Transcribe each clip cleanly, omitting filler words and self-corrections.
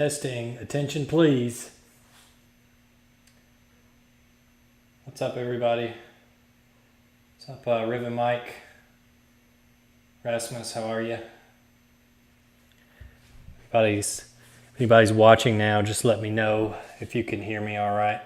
Testing. Attention, please. What's up, everybody? What's up, Riven Mike? Rasmus, how are you? If anybody's watching now, just let me know if you can hear me all right.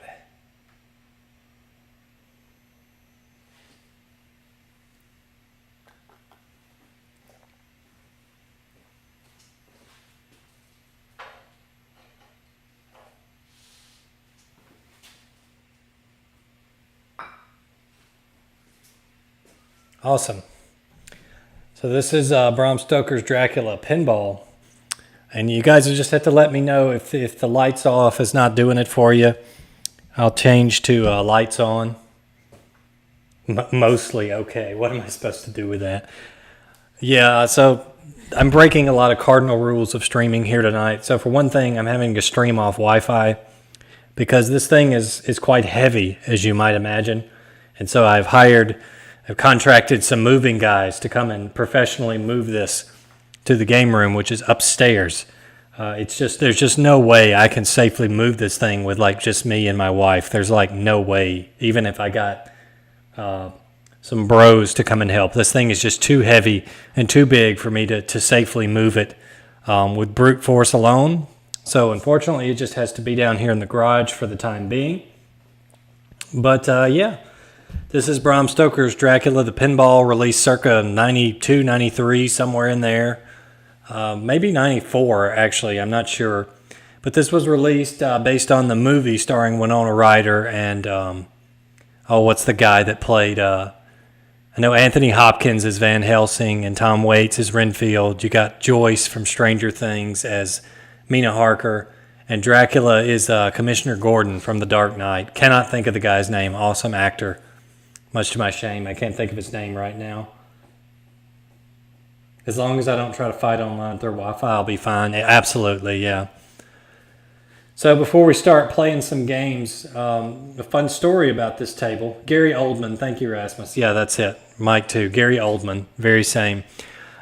Awesome. So this is Bram Stoker's Dracula Pinball. And you guys will just have to let me know if the lights off is not doing it for you. I'll change to lights on. Mostly okay. What am I supposed to do with that? Yeah, so I'm breaking a lot of cardinal rules of streaming here tonight. So for one thing, I'm having to stream off Wi-Fi because this thing is quite heavy, as you might imagine. And so I've contracted some moving guys to come and professionally move this to the game room, which is upstairs. There's just no way I can safely move this thing with like just me and my wife. There's like no way, even if I got some bros to come and help. This thing is just too heavy and too big for me to safely move it with brute force alone. So unfortunately, it just has to be down here in the garage for the time being. But yeah. This is Bram Stoker's Dracula, the Pinball, released circa 92, 93, somewhere in there. Maybe 94, actually, I'm not sure. But this was released based on the movie starring Winona Ryder and, what's the guy that played, I know Anthony Hopkins is Van Helsing and Tom Waits is Renfield. You got Joyce from Stranger Things as Mina Harker. And Dracula is Commissioner Gordon from The Dark Knight. Cannot think of the guy's name. Awesome actor. Much to my shame, I can't think of his name right now. As long as I don't try to fight online through Wi-Fi, I'll be fine. Absolutely, yeah. So before we start playing some games, a fun story about this table. Gary Oldman, thank you, Rasmus. Yeah, that's it. Mike too. Gary Oldman, very same.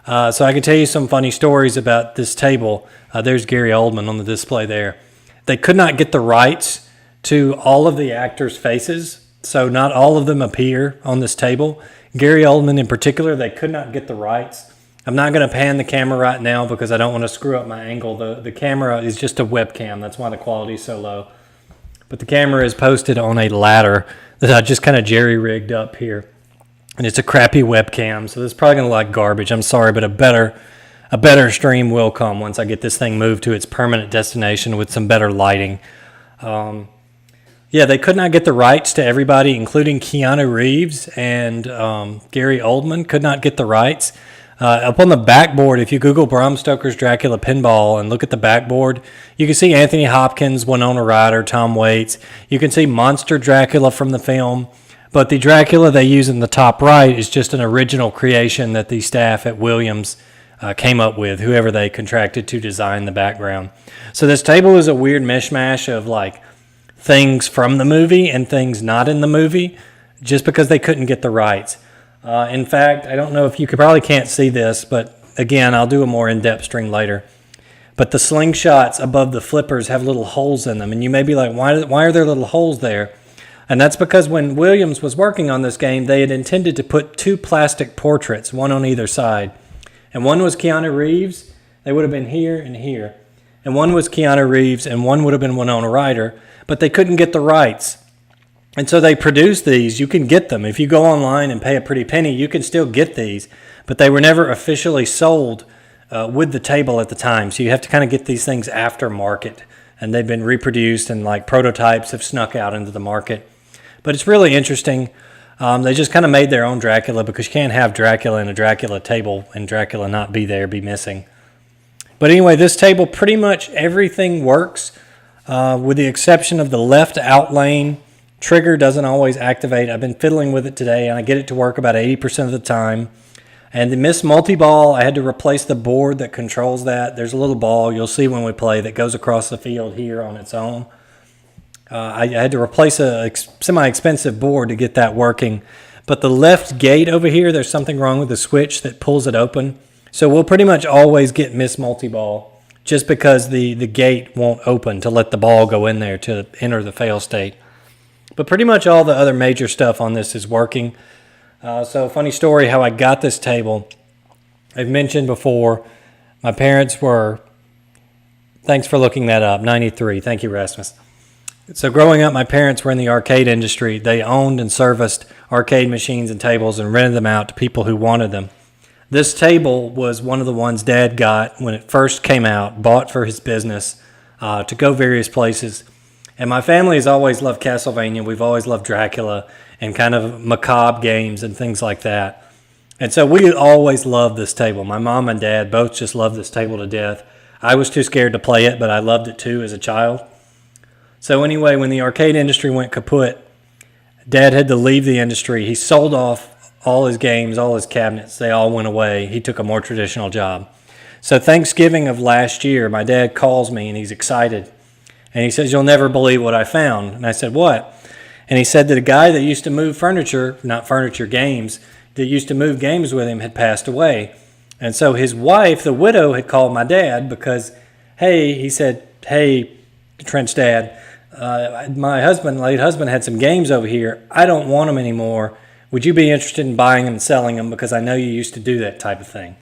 So I can tell you some funny stories about this table. There's Gary Oldman on the display there. They could not get the rights to all of the actors' faces. So not all of them appear on this table. Gary Oldman in particular, they could not get the rights. I'm not going to pan the camera right now because I don't want to screw up my angle. The camera is just a webcam. That's why the quality is so low. But the camera is posted on a ladder that I just kind of jerry-rigged up here. And it's a crappy webcam, so this is probably going to look like garbage. I'm sorry, but a better stream will come once I get this thing moved to its permanent destination with some better lighting. Yeah, they could not get the rights to everybody, including Keanu Reeves and Gary Oldman could not get the rights. Up on the backboard, if you Google Bram Stoker's Dracula Pinball and look at the backboard, you can see Anthony Hopkins, Winona Ryder, Tom Waits. You can see Monster Dracula from the film. But the Dracula they use in the top right is just an original creation that the staff at Williams came up with, whoever they contracted to design the background. So this table is a weird mishmash of like things from the movie and things not in the movie just because they couldn't get the rights. In fact, I don't know if you probably can't see this, but again, I'll do a more in-depth stream later. But the slingshots above the flippers have little holes in them. And you may be like, why are there little holes there? And that's because when Williams was working on this game, they had intended to put two plastic portraits, one on either side. And one was Keanu Reeves. They would have been here and here. And one was Keanu Reeves, and one would have been Winona Ryder. But they couldn't get the rights. And so they produced these. You can get them. If you go online and pay a pretty penny, you can still get these. But they were never officially sold with the table at the time. So you have to kind of get these things aftermarket. And they've been reproduced and like prototypes have snuck out into the market. But it's really interesting. They just kind of made their own Dracula because you can't have Dracula in a Dracula table and Dracula not be there, be missing. But anyway, this table, pretty much everything works. With the exception of the left out lane, trigger doesn't always activate. I've been fiddling with it today, and I get it to work about 80% of the time. And the Miss Multi-Ball, I had to replace the board that controls that. There's a little ball you'll see when we play that goes across the field here on its own. I had to replace a semi-expensive board to get that working. But the left gate over here, there's something wrong with the switch that pulls it open. So we'll pretty much always get Miss Multi-Ball just because the gate won't open to let the ball go in there to enter the fail state. But pretty much all the other major stuff on this is working. So funny story how I got this table. I've mentioned before, my parents were, thanks for looking that up, 93. Thank you, Rasmus. So growing up, my parents were in the arcade industry. They owned and serviced arcade machines and tables and rented them out to people who wanted them. This table was one of the ones Dad got when it first came out, bought for his business to go various places. And my family has always loved Castlevania. We've always loved Dracula and kind of macabre games and things like that. And so we always loved this table. My mom and dad both just loved this table to death. I was too scared to play it, but I loved it too as a child. So anyway, when the arcade industry went kaput, Dad had to leave the industry. He sold off all his games, all his cabinets. They all went away. He took a more traditional job. So Thanksgiving of last year, my dad calls me and he's excited. And he says, "You'll never believe what I found." And I said, "What?" And he said that a guy that used to move furniture, not furniture, games, that used to move games with him had passed away. And so his wife, the widow, had called my dad because, "Hey," he said, "Hey, Trent's dad, my late husband had some games over here. I don't want them anymore. Would you be interested in buying them and selling them? Because I know you used to do that type of thing."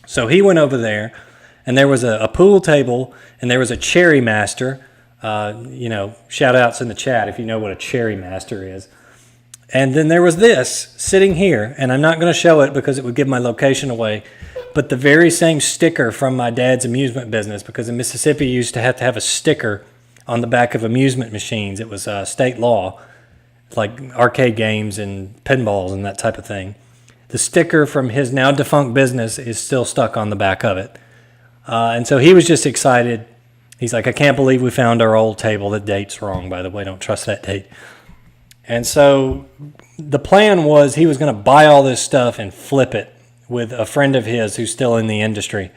So he went over there, and there was a pool table, and there was a Cherry Master. Shout outs in the chat if you know what a Cherry Master is. And then there was this sitting here, and I'm not going to show it because it would give my location away, but the very same sticker from my dad's amusement business, because in Mississippi you used to have a sticker on the back of amusement machines. It was state law, like arcade games and pinballs and that type of thing. The sticker from his now defunct business is still stuck on the back of it. And so he was just excited. He's like, "I can't believe we found our old table." The date's wrong, by the way. Don't trust that date. And so the plan was he was going to buy all this stuff and flip it with a friend of his who's still in the industry.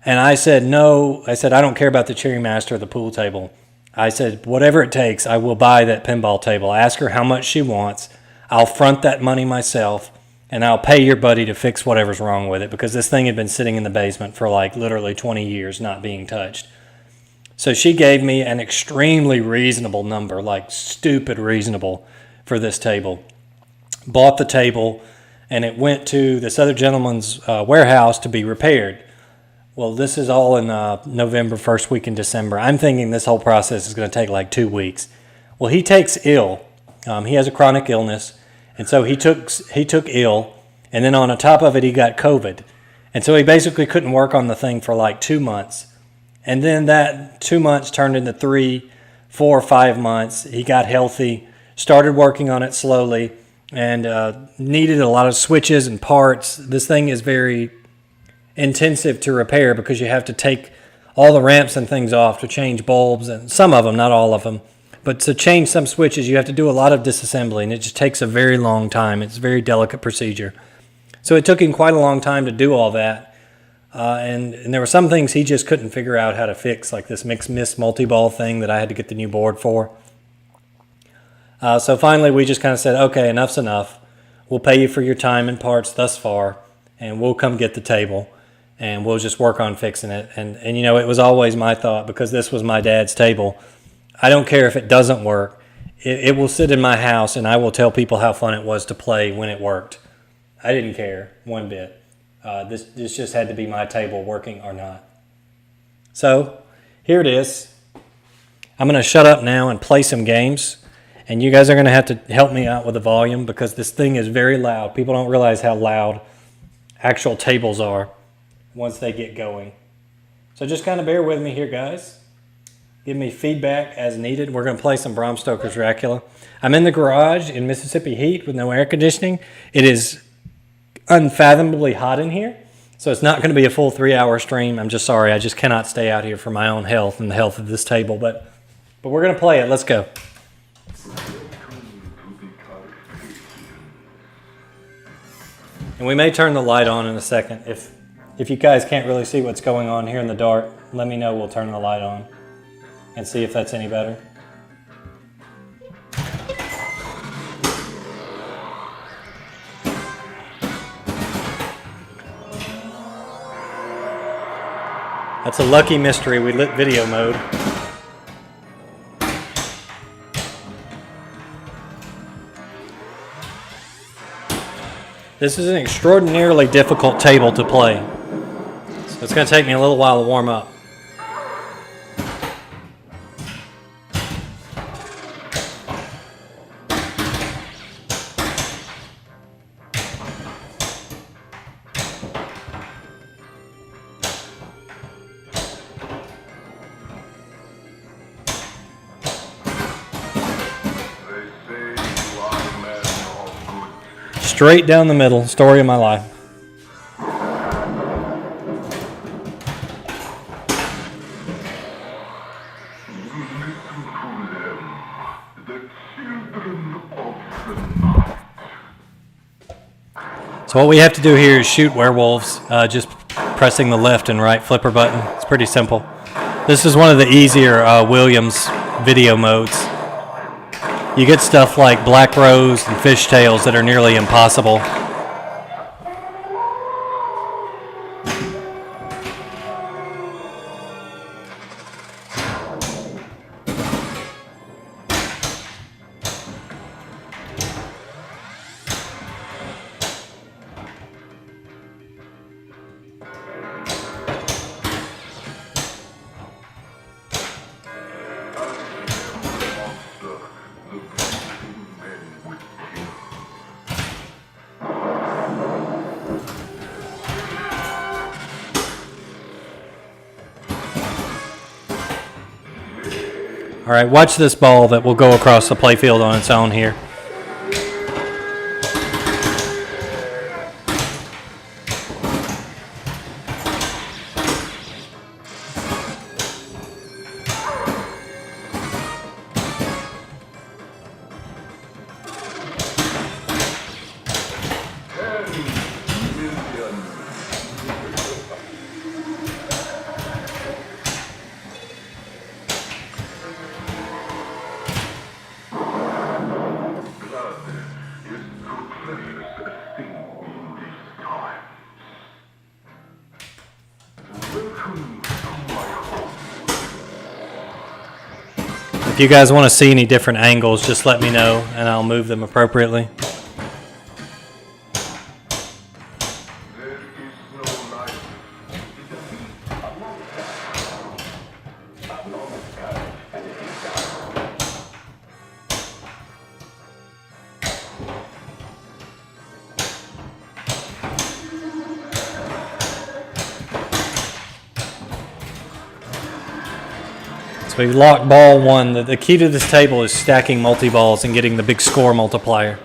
And I said, "No." I said, "I don't care about the Cherry Master or the pool table." I said, "Whatever it takes, I will buy that pinball table. Ask her how much she wants. I'll front that money myself, and I'll pay your buddy to fix whatever's wrong with it," because this thing had been sitting in the basement for like literally 20 years not being touched. So she gave me an extremely reasonable number, like stupid reasonable, for this table. Bought the table, and it went to this other gentleman's warehouse to be repaired. Well, this is all in November, first week in December. I'm thinking this whole process is going to take like 2 weeks. Well, he takes ill. He has a chronic illness, and so he took ill, and then on top of it, he got COVID. And so he basically couldn't work on the thing for like 2 months. And then that 2 months turned into 3, 4, 5 months. He got healthy, started working on it slowly, and needed a lot of switches and parts. This thing is very intensive to repair because you have to take all the ramps and things off to change bulbs, and some of them, not all of them. But to change some switches, you have to do a lot of disassembly, and it just takes a very long time. It's a very delicate procedure. So it took him quite a long time to do all that. And there were some things he just couldn't figure out how to fix, like this mix-miss multi-ball thing that I had to get the new board for. So finally we just kind of said, "Okay, enough's enough. We'll pay you for your time and parts thus far, and we'll come get the table, and we'll just work on fixing it." And it was always my thought, because this was my dad's table. I don't care if it doesn't work. It will sit in my house, and I will tell people how fun it was to play when it worked. I didn't care one bit. This just had to be my table, working or not. So here it is. I'm going to shut up now and play some games. And you guys are going to have to help me out with the volume, because this thing is very loud. People don't realize how loud actual tables are once they get going. So just kind of bear with me here, guys. Give me feedback as needed. We're going to play some Bram Stoker's Dracula. I'm in the garage in Mississippi heat with no air conditioning. It is unfathomably hot in here, so it's not going to be a full 3-hour stream. I'm just sorry. I just cannot stay out here for my own health and the health of this table, but we're going to play it. Let's go. And we may turn the light on in a second. If you guys can't really see what's going on here in the dark, let me know. We'll turn the light on and see if that's any better. That's a lucky mystery we lit video mode. This is an extraordinarily difficult table to play. So it's going to take me a little while to warm up. Straight down the middle, story of my life. So what we have to do here is shoot werewolves, just pressing the left and right flipper button. It's pretty simple. This is one of the easier Williams video modes. You get stuff like Black Rose and Fishtails that are nearly impossible. All right, watch this ball that will go across the playfield on its own here. If you guys want to see any different angles, just let me know and I'll move them appropriately. So we've locked ball one. The key to this table is stacking multi-balls and getting the big score multiplier.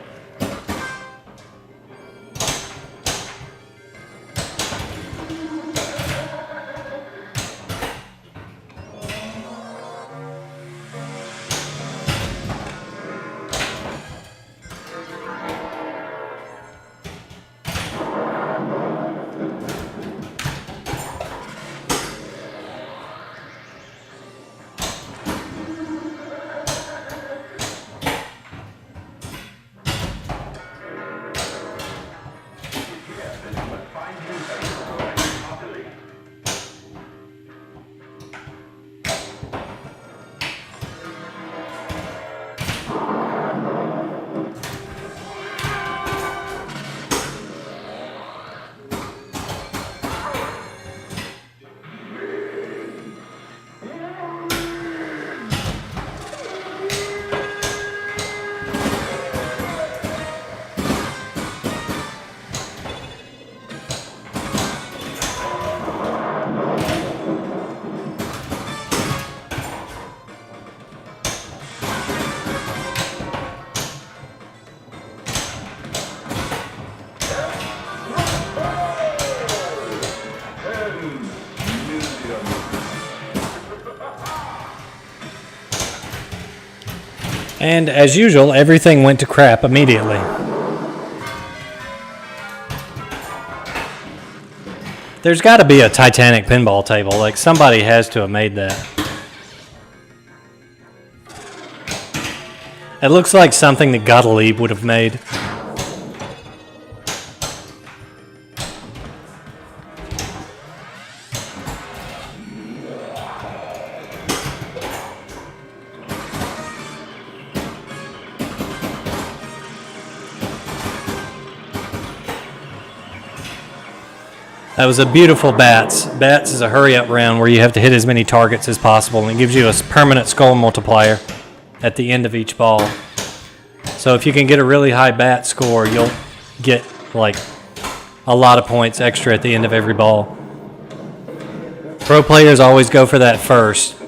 And as usual, everything went to crap immediately. There's got to be a Titanic pinball table. Like, somebody has to have made that. It looks like something that Gottlieb would have made. That was a beautiful bats. Bats is a hurry-up round where you have to hit as many targets as possible, and it gives you a permanent skull multiplier at the end of each ball. So if you can get a really high bat score, you'll get like a lot of points extra at the end of every ball. Pro players always go for that first.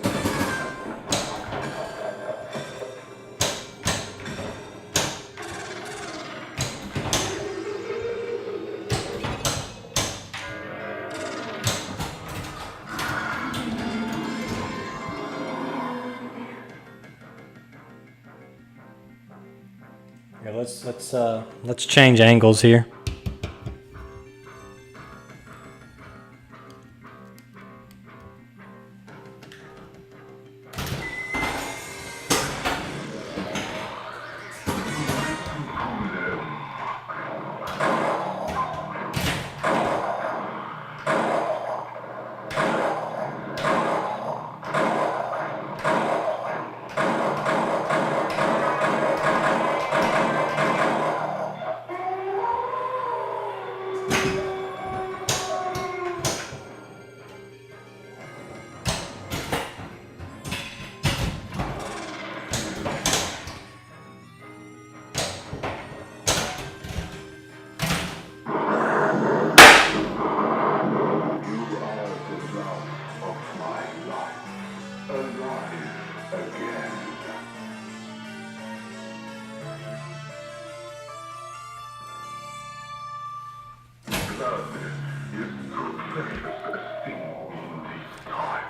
Here, let's change angles here.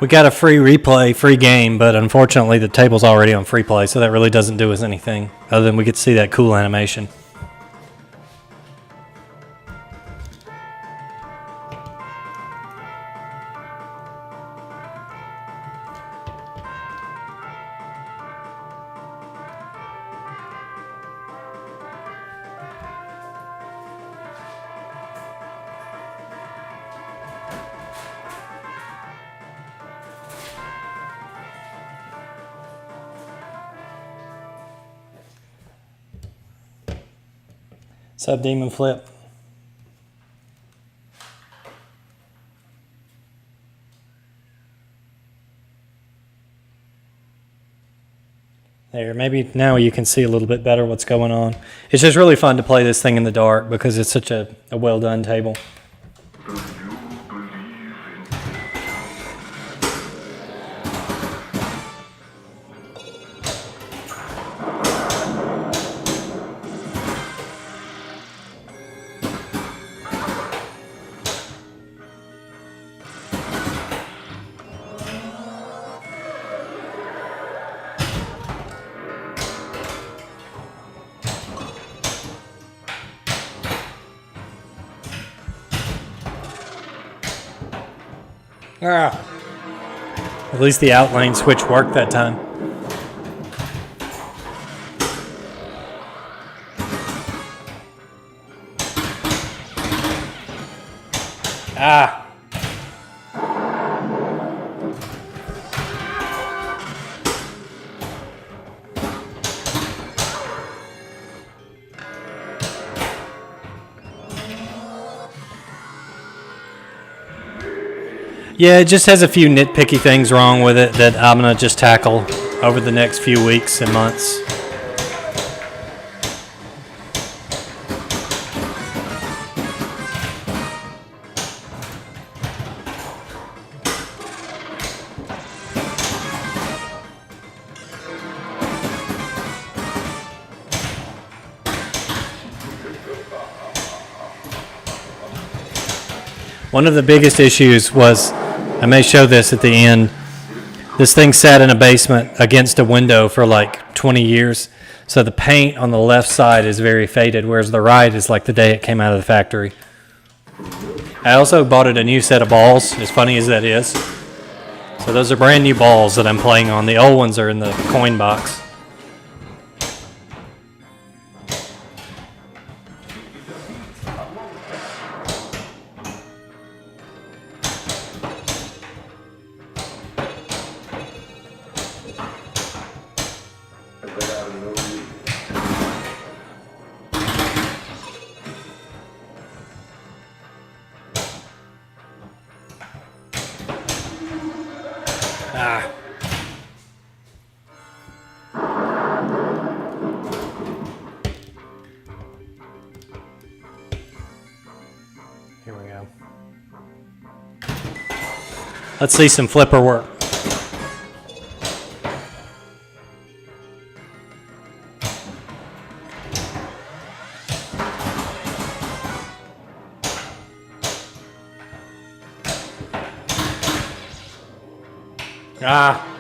We got a free replay, free game, but unfortunately the table's already on free play, so that really doesn't do us anything other than we get to see that cool animation. Sub Demon Flip. There, maybe now you can see a little bit better what's going on. It's just really fun to play this thing in the dark because it's such a well done table. At least the outlane switch worked that time. Yeah, it just has a few nitpicky things wrong with it that I'm going to just tackle over the next few weeks and months. One of the biggest issues was, I may show this at the end, this thing sat in a basement against a window for like 20 years. So the paint on the left side is very faded, whereas the right is like the day it came out of the factory. I also bought it a new set of balls, as funny as that is. So those are brand new balls that I'm playing on. The old ones are in the coin box. Ah. Here we go. Let's see some flipper work. Ah.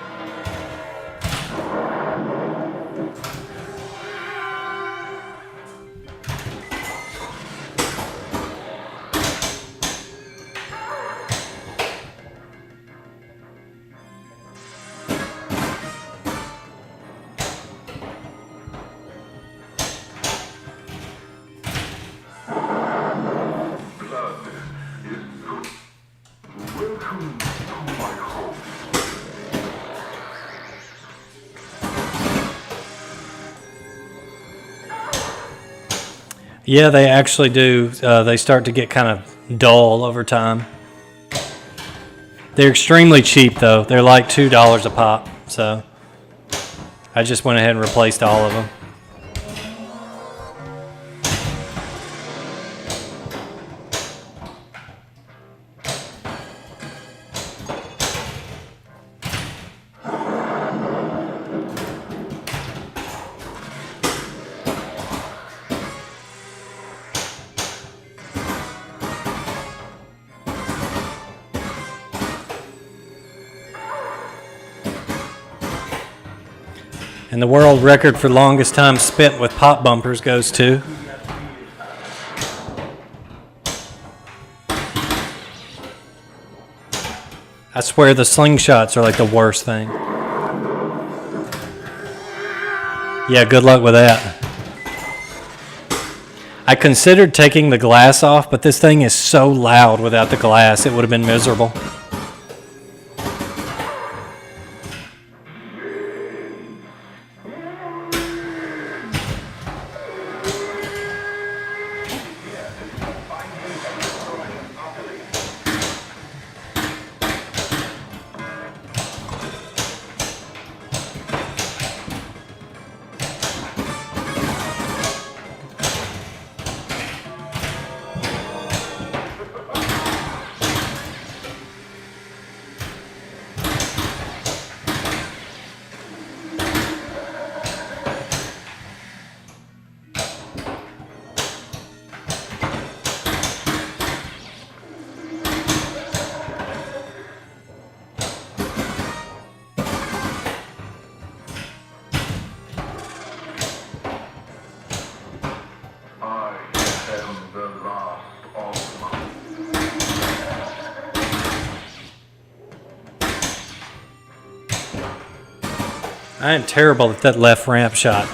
Yeah, they actually do. They start to get kind of dull over time. They're extremely cheap, though. They're like $2 a pop. So I just went ahead and replaced all of them. And the world record for longest time spent with pop bumpers goes to... I swear the slingshots are like the worst thing. Yeah, good luck with that. I considered taking the glass off, but this thing is so loud without the glass, it would have been miserable. I am terrible at that left ramp shot.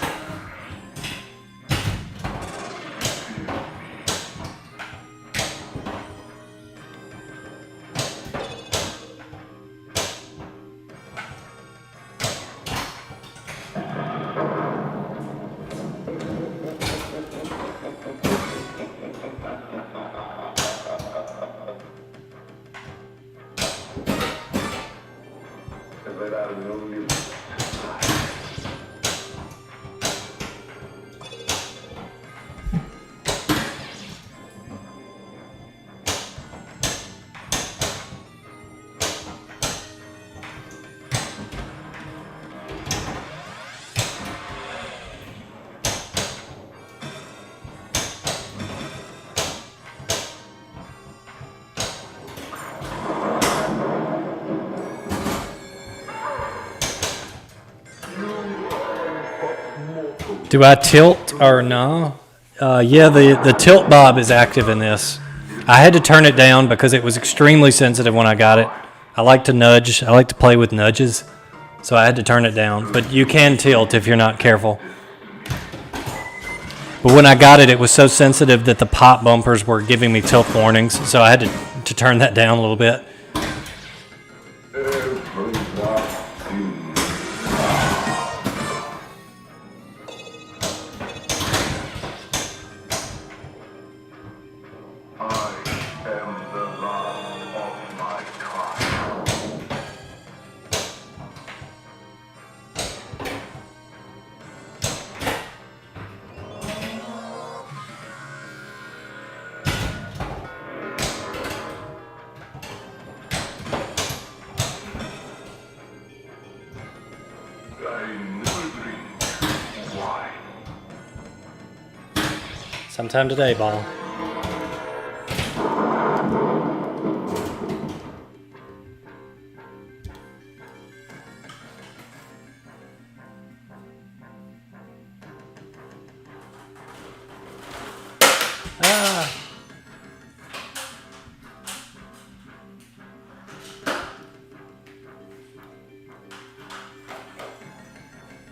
Do I tilt or no? Yeah, the tilt bob is active in this. I had to turn it down because it was extremely sensitive when I got it. I like to nudge. I like to play with nudges. So I had to turn it down. But you can tilt if you're not careful. But when I got it, it was so sensitive that the pop bumpers were giving me tilt warnings. So I had to turn that down a little bit. Sometime today, ball. Ah.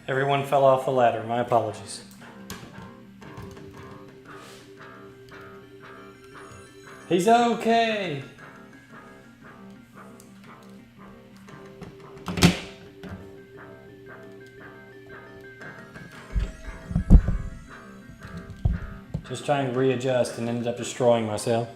Everyone fell off the ladder. My apologies. He's okay. Just trying to readjust and ended up destroying myself.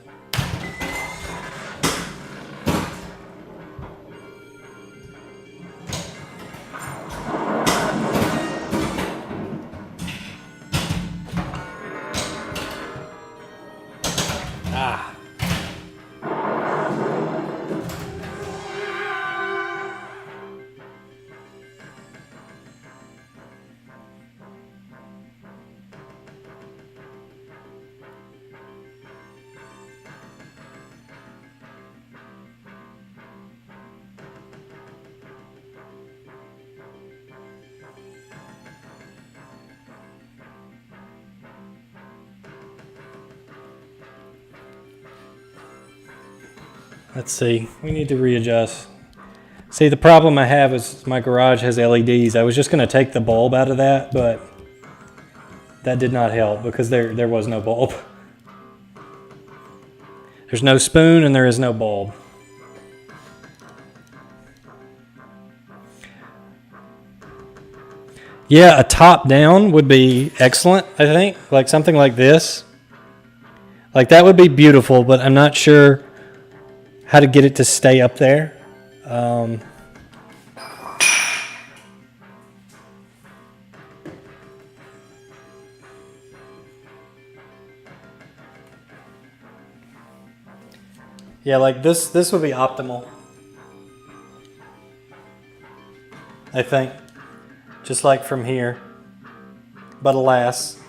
Ah. Let's see, we need to readjust. See, the problem I have is my garage has LEDs. I was just gonna take the bulb out of that, but that did not help because there was no bulb. There's no spoon and there is no bulb. Yeah, a top down would be excellent, I think. Like something like this. Like that would be beautiful, but I'm not sure how to get it to stay up there. Yeah, like this would be optimal, I think. Just like from here. But alas.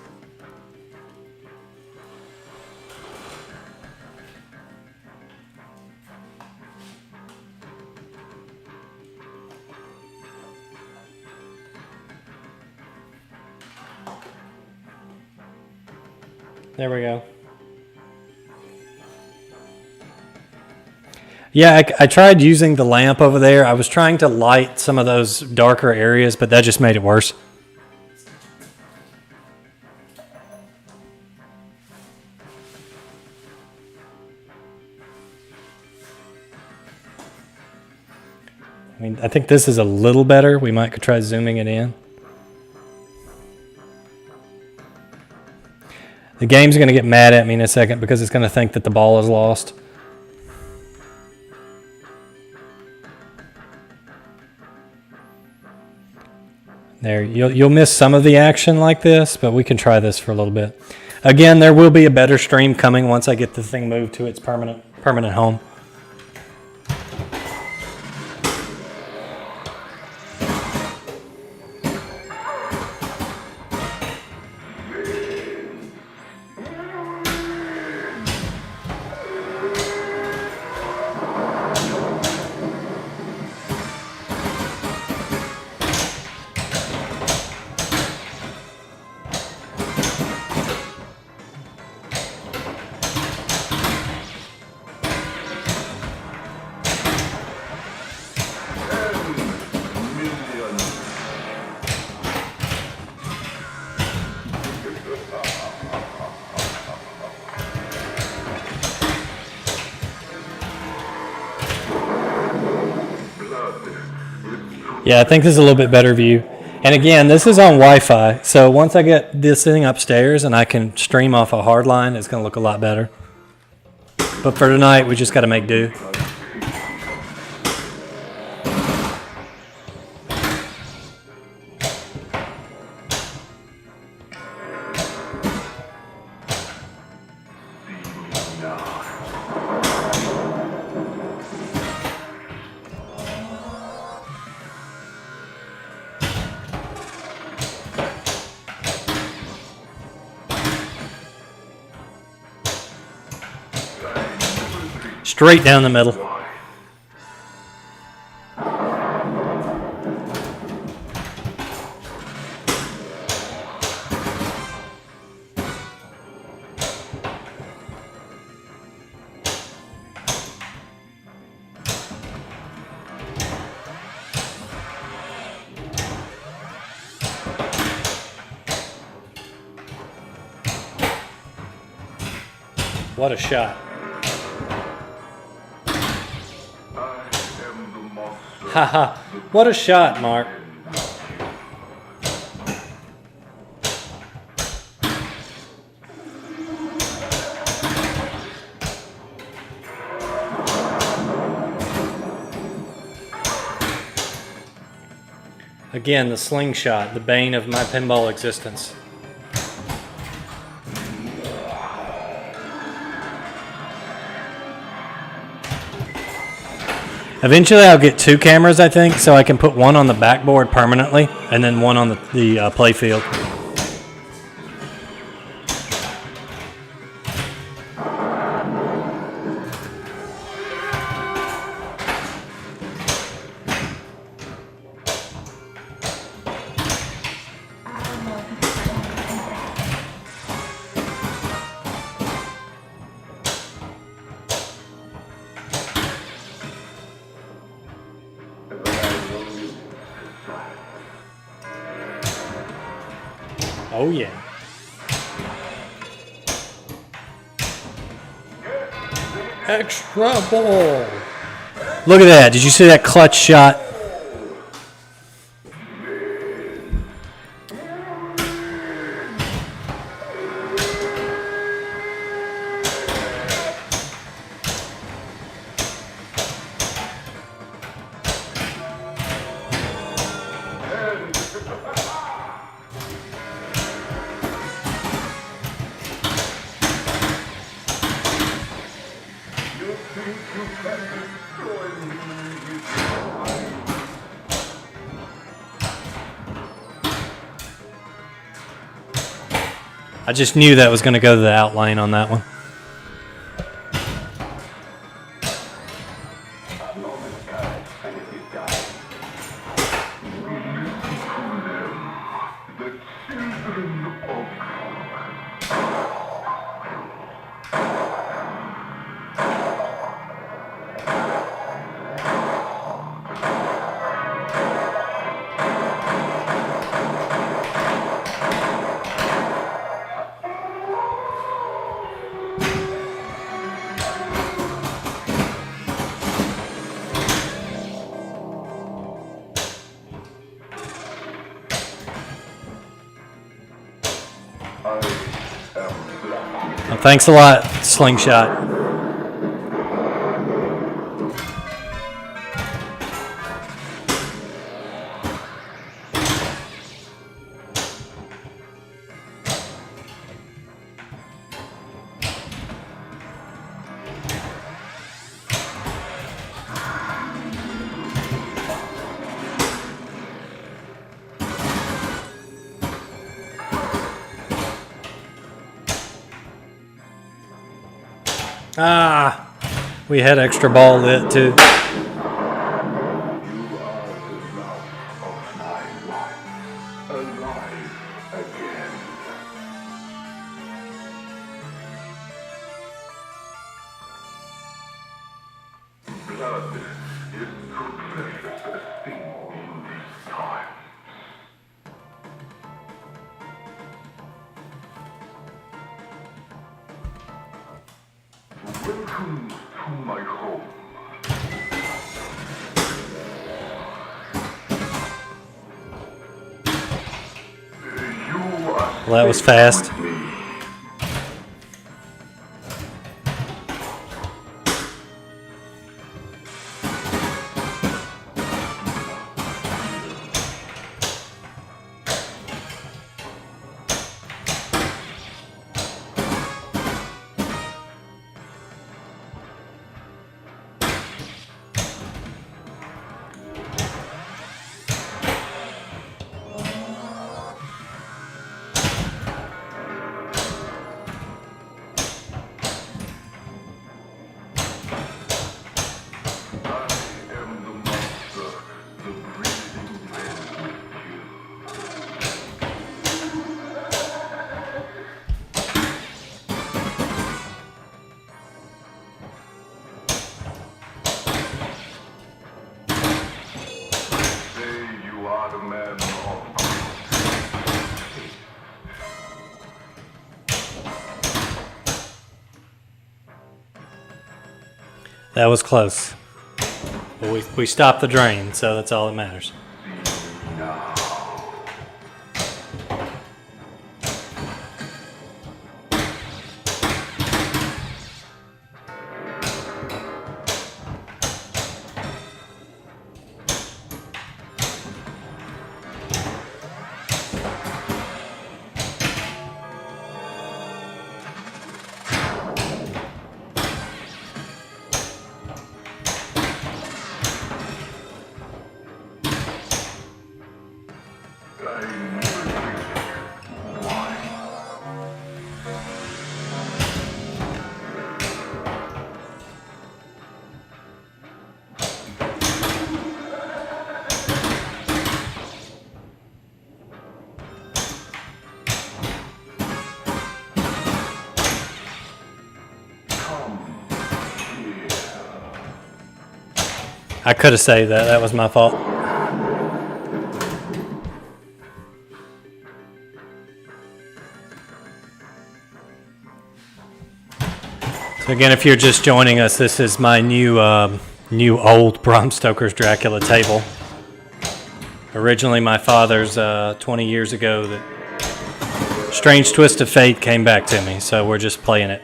There we go. Yeah, I tried using the lamp over there. I was trying to light some of those darker areas, but that just made it worse. I mean, I think this is a little better. We might try zooming it in. The game's going to get mad at me in a second because it's going to think that the ball is lost. There, you'll miss some of the action like this, but we can try this for a little bit. Again, there will be a better stream coming once I get the thing moved to its permanent home. Yeah, I think this is a little bit better view. And again, this is on Wi-Fi, so once I get this thing upstairs and I can stream off a hard line, it's going to look a lot better. But for tonight, we just got to make do. Straight down the middle. What a shot. Haha, what a shot, Mark. Again, the slingshot, the bane of my pinball existence. Eventually I'll get 2 cameras, I think, so I can put one on the backboard permanently and then one on the play field. Oh yeah. Extra ball. Look at that. Did you see that clutch shot? I just knew that was going to go to the outline on that one. Well, thanks a lot, Slingshot. Ah, we had extra ball lit too. Blood is too precious a thing in these times. Welcome to my home. Well, that was fast. That was close. But we stopped the drain, so that's all that matters. I could have saved that. That was my fault. So again, if you're just joining us, this is my new old Bram Stoker's Dracula table. Originally my father's 20 years ago. That strange twist of fate came back to me, so we're just playing it.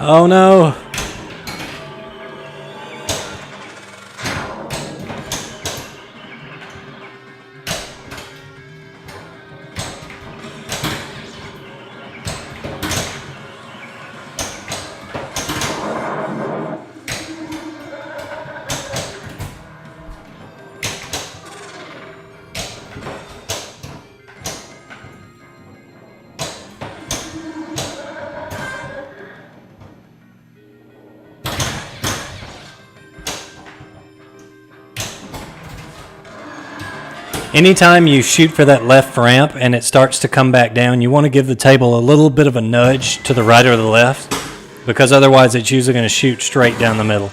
Oh no! Anytime you shoot for that left ramp and it starts to come back down, you want to give the table a little bit of a nudge to the right or the left, because otherwise it's usually going to shoot straight down the middle.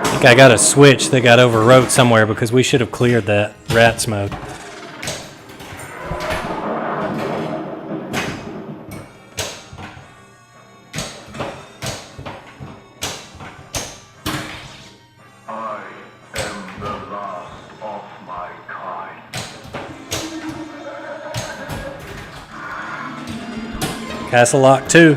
I think I got a switch that got overwrote somewhere because we should have cleared that rats mode. I am the last of my kind. Castle Lock 2.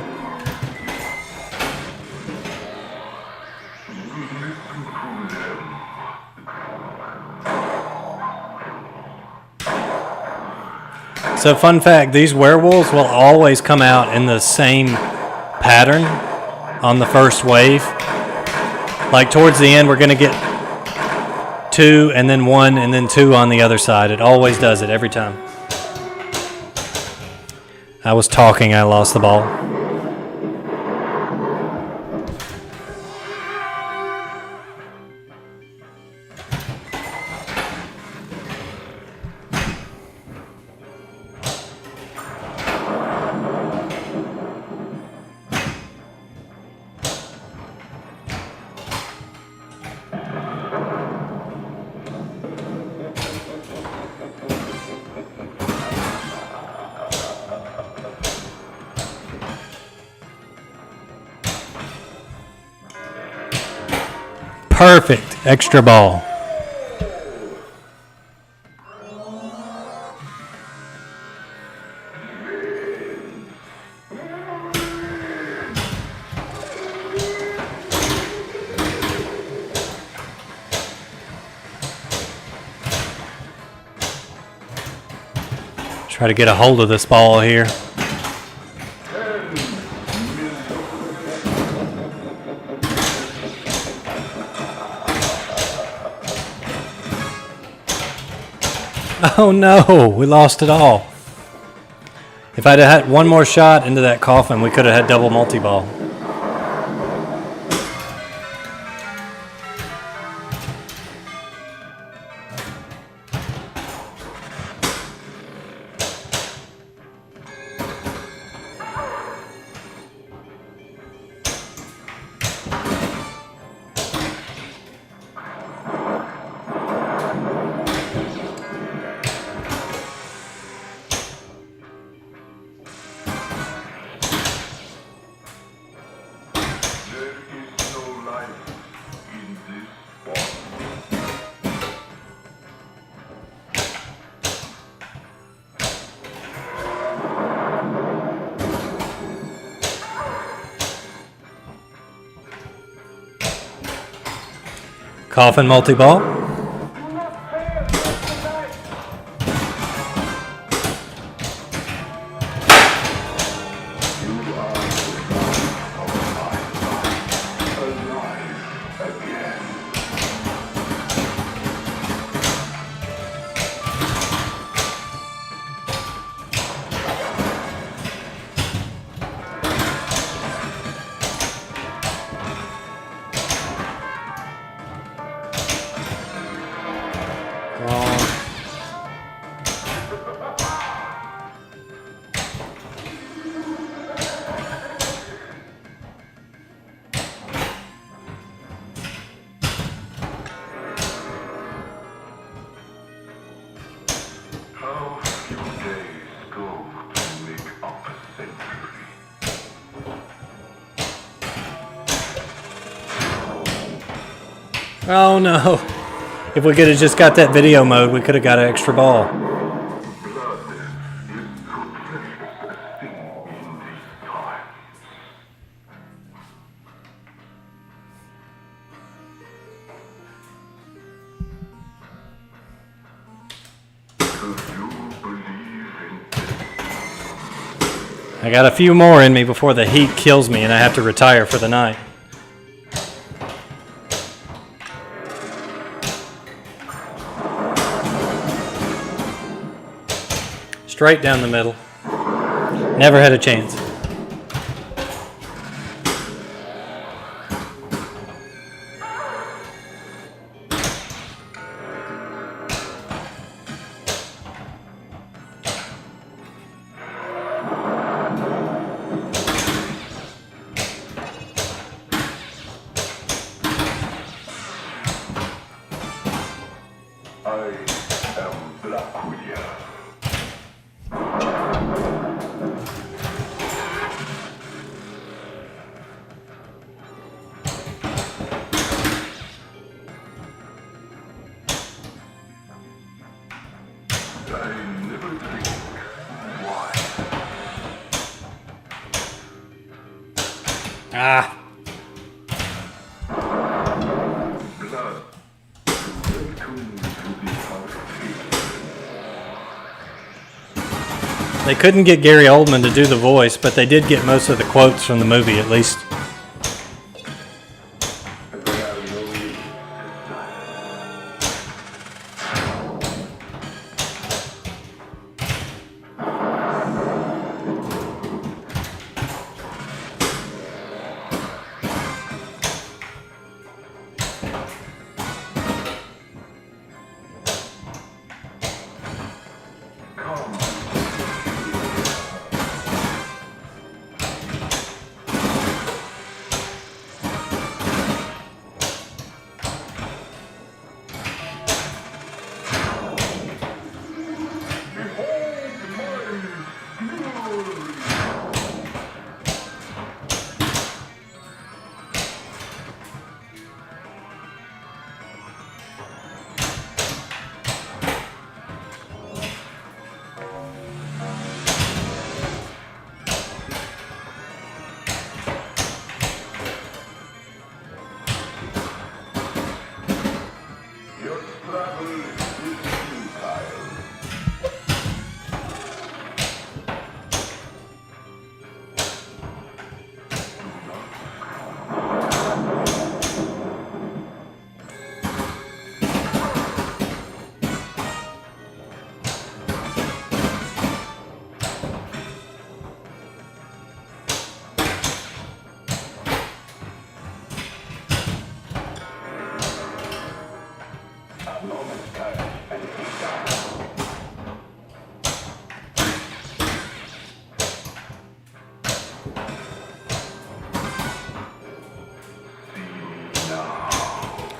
So fun fact, these werewolves will always come out in the same pattern on the first wave. Like towards the end, we're going to get 2 and then 1 and then 2 on the other side. It always does it every time. I was talking, I lost the ball. Perfect extra ball. Try to get a hold of this ball here. Oh no, we lost it all. If I'd had one more shot into that coffin, we could have had double multi-ball. Coffin multi-ball. How few days go to make up a century? Oh no. If we could have just got that video mode, we could have got an extra ball. Blood is so precious a thing in these times. Do you believe in I got a few more in me before the heat kills me and I have to retire for the night. Straight down the middle. Never had a chance. I am Blackwood. I never think why. Ah. Blood. Welcome to the heartbeat. They couldn't get Gary Oldman to do the voice, but they did get most of the quotes from the movie at least.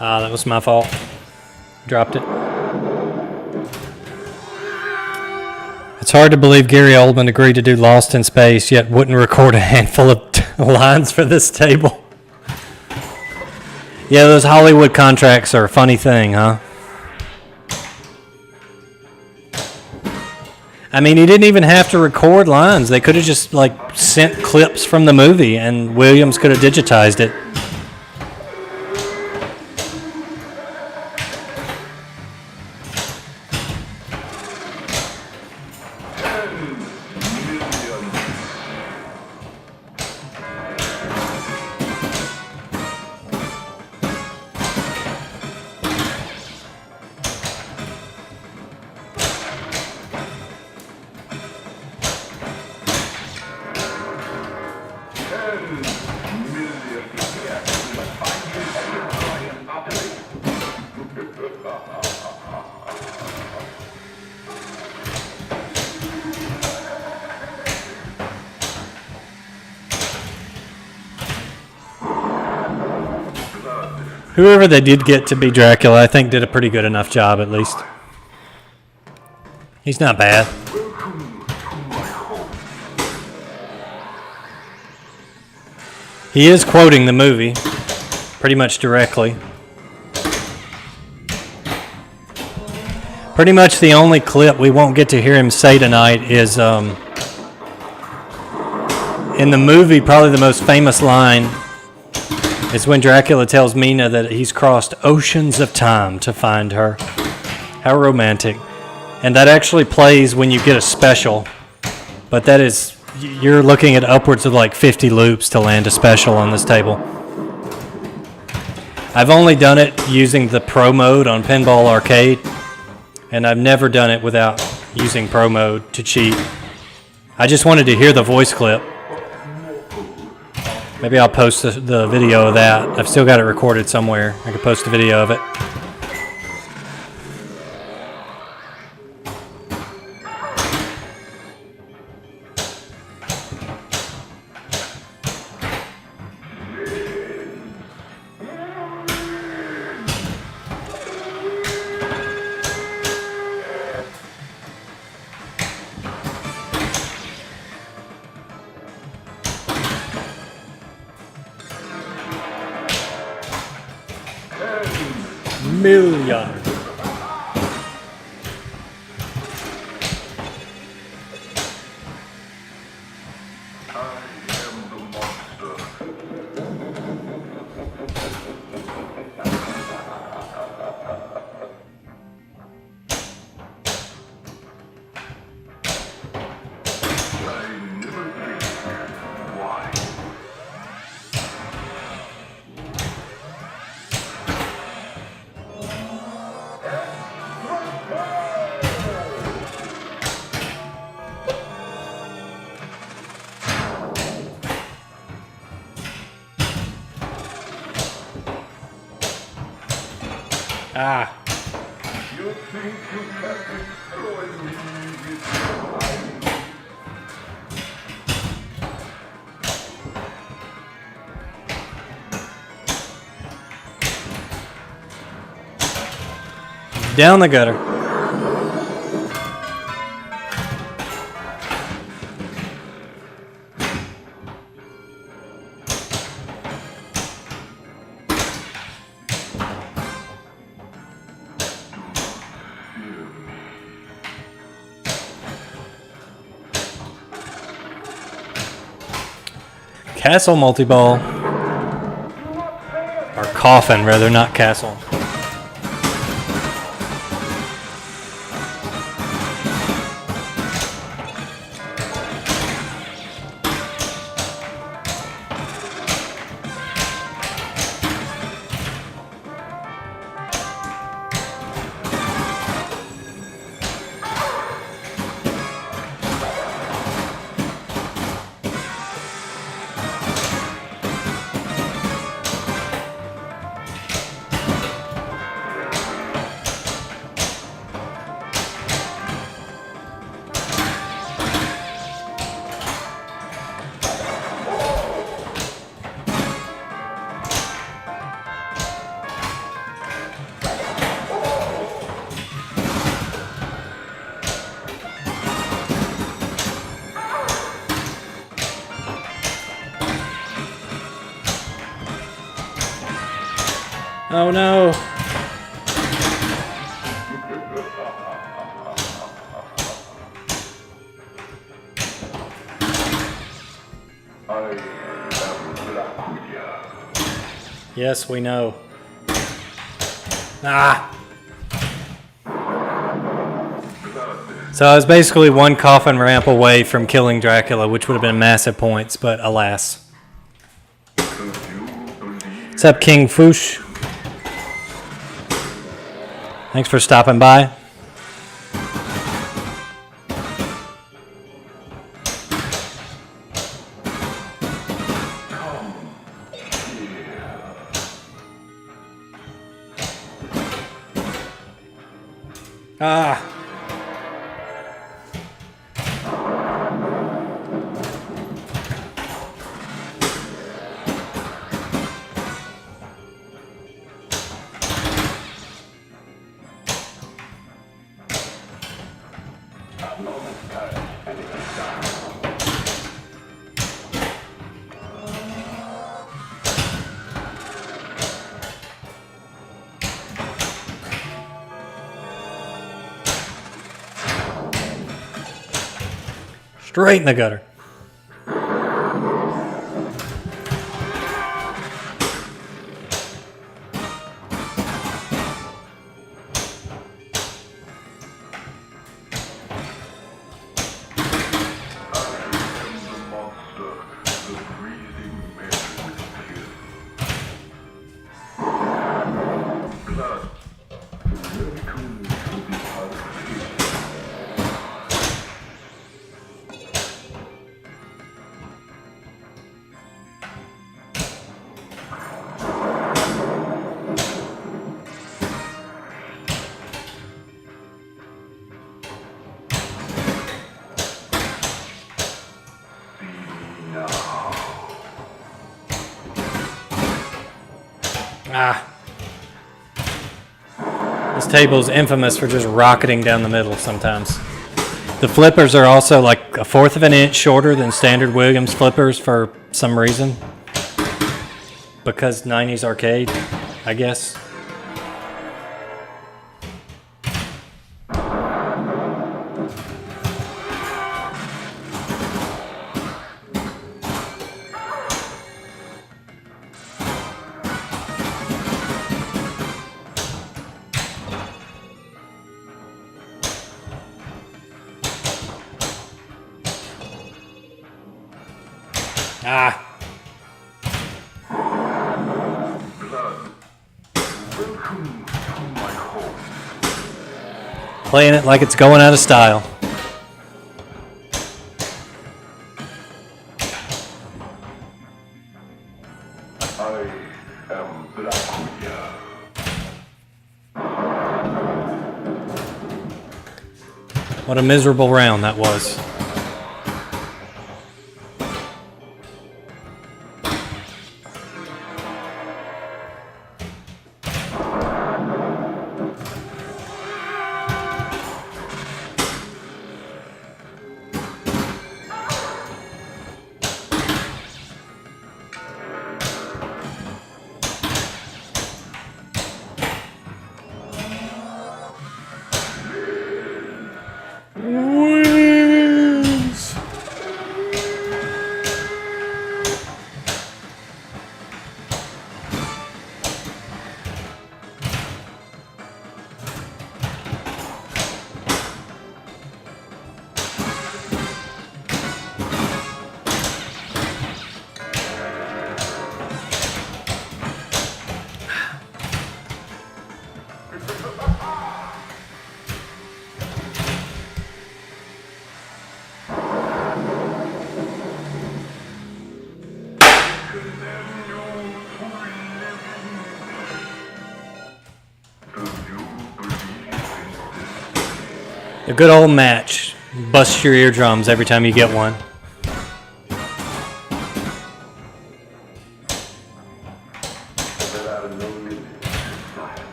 That was my fault. Dropped it. It's hard to believe Gary Oldman agreed to do Lost in Space, yet wouldn't record a handful of lines for this table. Yeah, those Hollywood contracts are a funny thing, huh? I mean, he didn't even have to record lines. They could have just, like, sent clips from the movie, and Williams could have digitized it. Whoever they did get to be Dracula, I think did a pretty good enough job, at least. He's not bad. He is quoting the movie pretty much directly. Pretty much the only clip we won't get to hear him say tonight is in the movie. Probably the most famous line is when Dracula tells Mina that he's crossed oceans of time to find her. How romantic. And that actually plays when you get a special, but that is, you're looking at upwards of like 50 loops to land a special on this table. I've only done it using the Pro mode on Pinball Arcade, and I've never done it without using Pro mode to cheat. I just wanted to hear the voice clip. Maybe I'll post the video of that. I've still got it recorded somewhere. I could post a video of it. Million. Ah. You think you can destroy me with your eyes? Down the gutter. Castle multi-ball. Or coffin, rather, not castle. Oh no. I am Dracula. Yes, we know. Ah! So I was basically one coffin ramp away from killing Dracula, which would have been massive points, but alas. What's up, King Foosh? Thanks for stopping by. Ah! Straight in the gutter. Ah. This table is infamous for just rocketing down the middle sometimes. The flippers are also like 1/4 of an inch shorter than standard Williams flippers for some reason. Because 90s arcade, I guess. Ah. Welcome to my home. Playing it like it's going out of style. I am Dracula. What a miserable round that was. Wins. A good old match. Bust your eardrums every time you get one.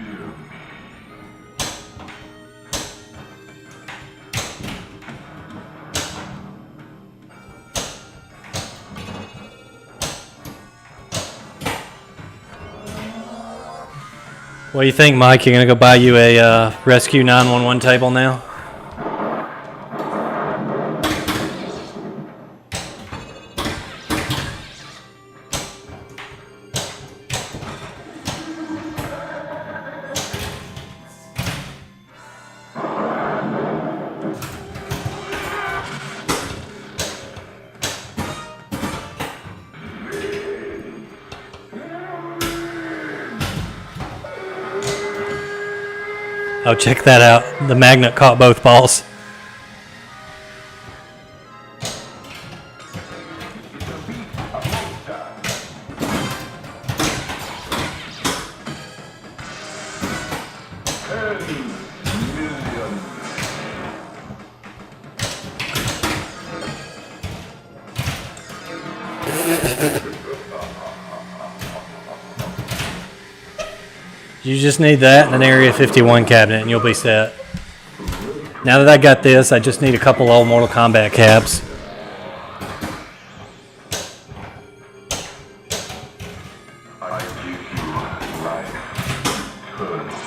fear me. What do you think, Mike? You're gonna go buy you a Rescue 911 table now? Oh, check that out. The magnet caught both balls. You just need that and an Area 51 cabinet and you'll be set. Now that I got this, I just need a couple old Mortal Kombat cabs. I give you life eternal.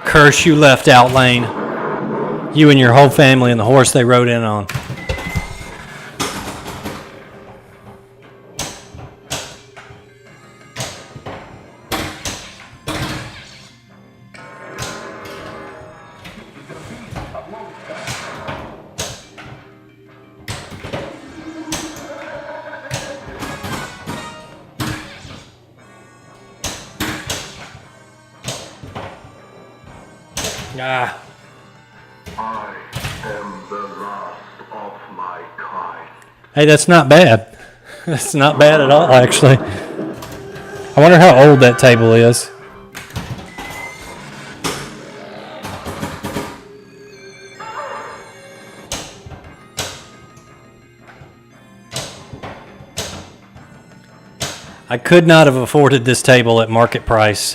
Curse you left out lane. You and your whole family and the horse they rode in on. Ah. I am the last of my kind. Hey, that's not bad. That's not bad at all, actually. I wonder how old that table is. I could not have afforded this table at market price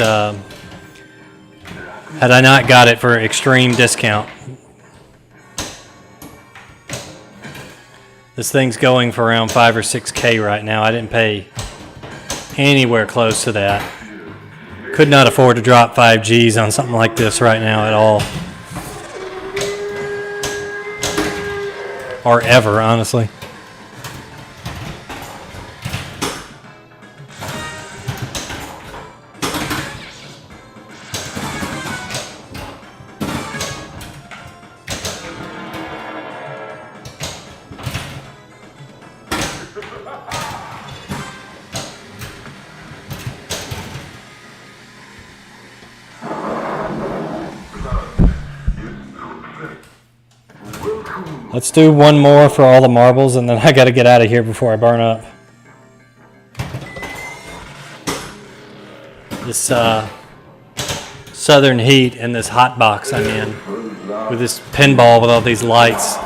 had I not got it for extreme discount. This thing's going for around 5 or 6K right now. I didn't pay anywhere close to that. Could not afford to drop 5 G's on something like this right now at all. Or ever, honestly. Let's do one more for all the marbles, and then I got to get out of here before I burn up. This southern heat and this hot box I'm in with this pinball with all these lights.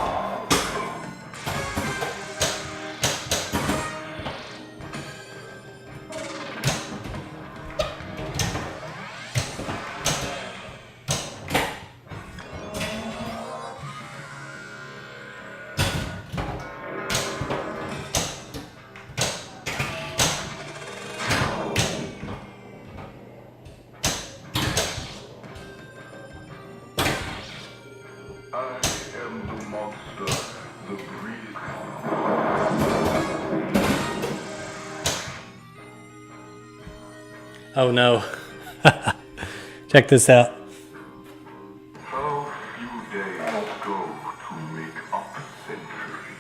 I am the monster, the breed. Oh no. Check this out. How few days go to make up a century?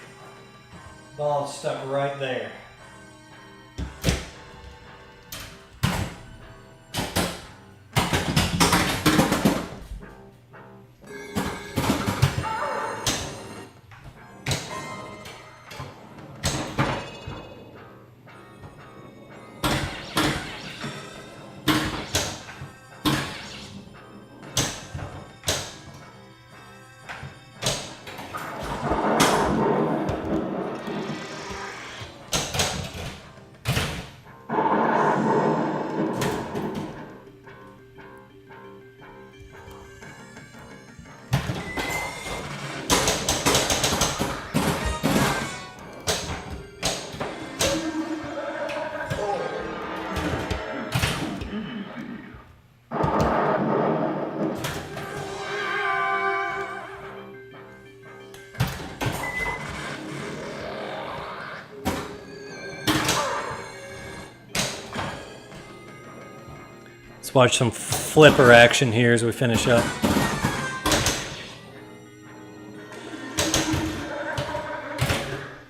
Ball stuck right there. Let's watch some flipper action here as we finish up.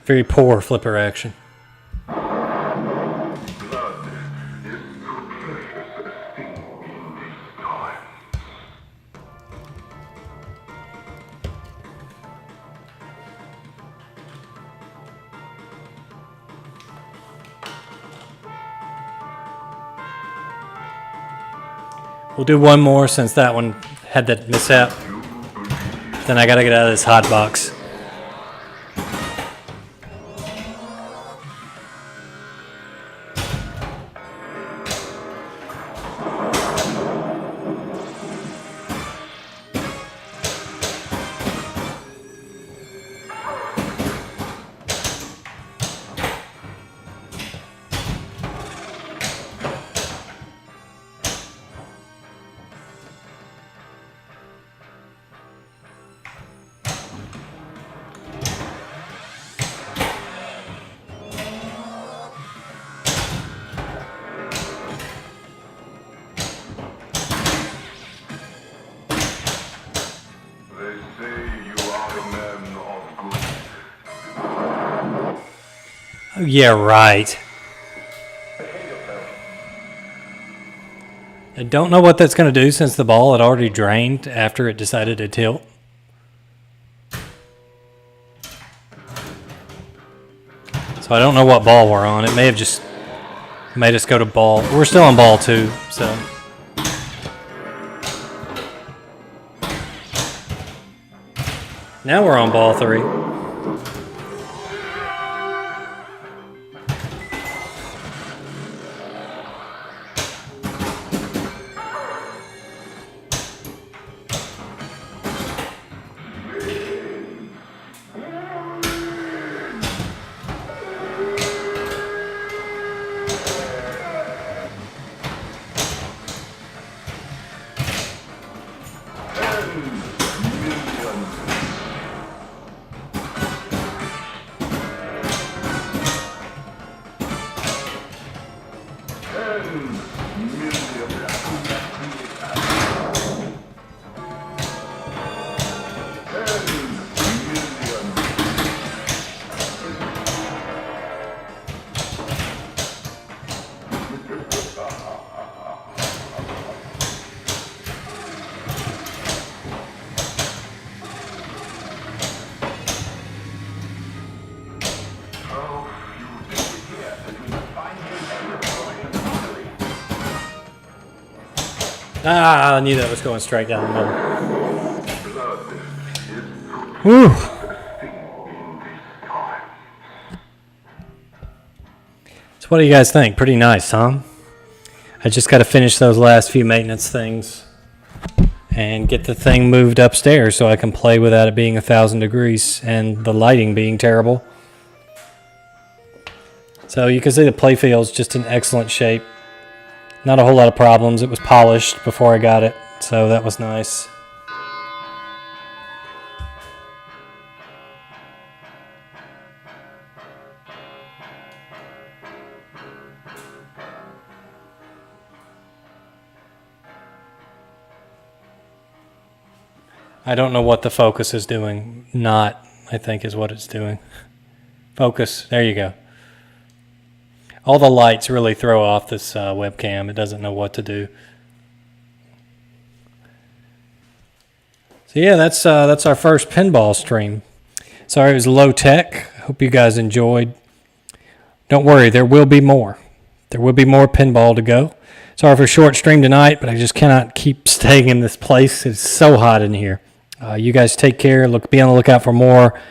Very poor flipper action. Blood is too precious a thing in these times. We'll do one more since that one had that mishap. Then I gotta get out of this hot box. They say you are a man of good. Oh, yeah, right. I don't know what that's going to do since the ball had already drained after it decided to tilt. So I don't know what ball we're on. It may have just made us go to ball. We're still on ball 2, so. Now we're on ball 3. Ah, I knew that was going straight down the middle. Whew. So what do you guys think? Pretty nice, huh? I just got to finish those last few maintenance things and get the thing moved upstairs so I can play without it being 1,000 degrees and the lighting being terrible. So you can see the playfield's just in excellent shape. Not a whole lot of problems. It was polished before I got it, so that was nice. I don't know what the focus is doing. Not, I think, is what it's doing. Focus. There you go. All the lights really throw off this webcam. It doesn't know what to do. So yeah, that's our first pinball stream. Sorry it was low tech. Hope you guys enjoyed. Don't worry, there will be more. There will be more pinball to go. Sorry for a short stream tonight, but I just cannot keep staying in this place. It's so hot in here. You guys take care. Be on the lookout for more